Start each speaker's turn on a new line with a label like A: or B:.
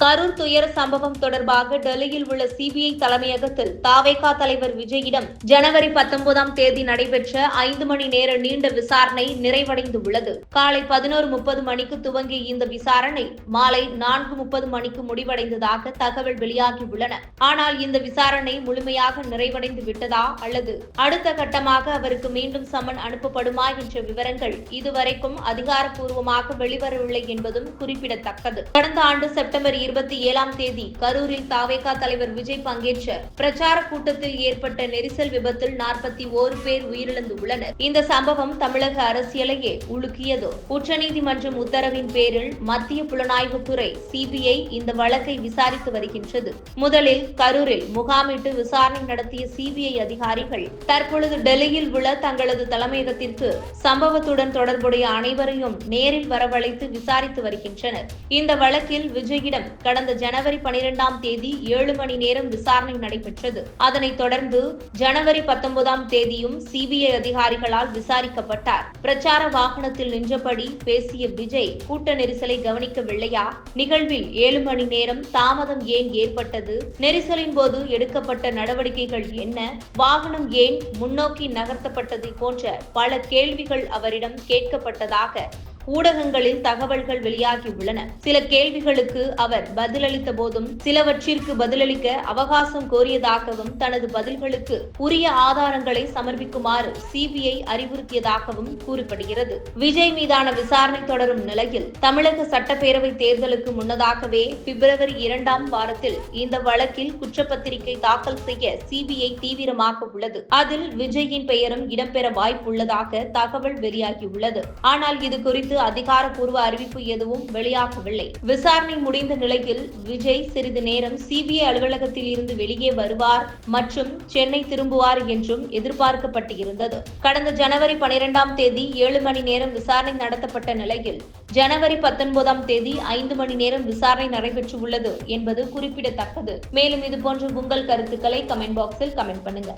A: கரூர் துயர சம்பவம் தொடர்பாக டெல்லியில் உள்ள சிபிஐ தலைமையகத்தில் தாவேகா தலைவர் விஜயிடம் ஜனவரி 19ஆம் தேதி நடைபெற்ற 5 மணி நேர நீண்ட விசாரணை நிறைவடைந்துள்ளது. காலை 11:30 மணிக்கு துவங்கிய இந்த விசாரணை மாலை 4:30 மணிக்கு முடிவடைந்ததாக தகவல் வெளியாகியுள்ளன. ஆனால் இந்த விசாரணை முழுமையாக நிறைவடைந்து விட்டதா அல்லது அடுத்த கட்டமாக அவருக்கு மீண்டும் சம்மன் அனுப்பப்படுமா என்ற விவரங்கள் இதுவரைக்கும் அதிகாரப்பூர்வமாக வெளிவரவில்லை என்பதும் குறிப்பிடத்தக்கது. கடந்த ஆண்டு செப்டம்பர் 27ஆம் தேதி கரூரில் தாவேகா தலைவர் விஜய் பங்கேற்ற பிரச்சார கூட்டத்தில் ஏற்பட்ட நெரிசல் விபத்தில் 41 பேர் உயிரிழந்துள்ளனர். இந்த சம்பவம் தமிழக அரசியலையே உலுக்கியது. உச்சநீதிமன்றம் உத்தரவின் பேரில் மத்திய புலனாய்வுத்துறை சிபிஐ இந்த வழக்கை விசாரித்து வருகின்றது. முதலில் கரூரில் முகாமிட்டு விசாரணை நடத்திய சிபிஐ அதிகாரிகள் தற்பொழுது டெல்லியில் உள்ள தங்களது தலைமையகத்திற்கு சம்பவத்துடன் தொடர்புடைய அனைவரையும் நேரில் வரவழைத்து விசாரித்து வருகின்றனர். இந்த வழக்கில் விஜயிடம் கடந்த ஜனவரி 12ஆம் தேதி 7 மணி நேரம் விசாரணை நடைபெற்றது. அதனைத் தொடர்ந்து ஜனவரி 19ஆம் தேதியும் சிபிஐ அதிகாரிகளால் விசாரிக்கப்பட்டார். பிரச்சார வாகனத்தில் நின்றபடி பேசிய விஜய் கூட்ட நெரிசலை கவனிக்கவில்லையா? நிகழ்வில் 7 மணி நேரம் தாமதம் ஏன் ஏற்பட்டது? நெரிசலின் போது எடுக்கப்பட்ட நடவடிக்கைகள் என்ன? வாகனம் ஏன் முன்னோக்கி நகர்த்தப்பட்டது போன்ற பல கேள்விகள் அவரிடம் கேட்கப்பட்டதாக ஊடகங்களில் தகவல்கள் வெளியாகியுள்ளன. சில கேள்விகளுக்கு அவர் பதிலளித்த போதும் சிலவற்றிற்கு பதிலளிக்க அவகாசம் கோரியதாகவும் தனது பதில்களுக்கு உரிய ஆதாரங்களை சமர்ப்பிக்குமாறு சிபிஐ அறிவுறுத்தியதாகவும் கூறப்படுகிறது. விஜய் மீதான விசாரணை தொடரும் நிலையில் தமிழக சட்டப்பேரவை தேர்தலுக்கு முன்னதாகவே பிப்ரவரி 2ஆம் வாரத்தில் இந்த வழக்கில் குற்றப்பத்திரிகை தாக்கல் செய்ய சிபிஐ தீவிரமாக உள்ளது. அதில் விஜயின் பெயரும் இடம்பெற வாய்ப்புள்ளதாக தகவல் வெளியாகியுள்ளது. ஆனால் இது குறித்து அதிகாரப்பூர்வ அறிவிப்பு எதுவும் வெளியாகவில்லை. விசாரணை முடிந்த நிலையில் விஜய் சிறிது நேரம் சிபிஐ அலுவலகத்தில் இருந்து வெளியே வருவார் மற்றும் சென்னை திரும்புவார் என்றும் எதிர்பார்க்கப்பட்டிருந்தது. கடந்த ஜனவரி 12ஆம் தேதி 7 மணி நேரம் விசாரணை நடத்தப்பட்ட நிலையில் ஜனவரி 19ஆம் தேதி 5 மணி நேரம் விசாரணை நடைபெற்றுள்ளது என்பது குறிப்பிடத்தக்கது. மேலும் இதுபோன்ற உங்கள் கருத்துக்களை கமெண்ட் பாக்ஸில் கமெண்ட் பண்ணுங்க.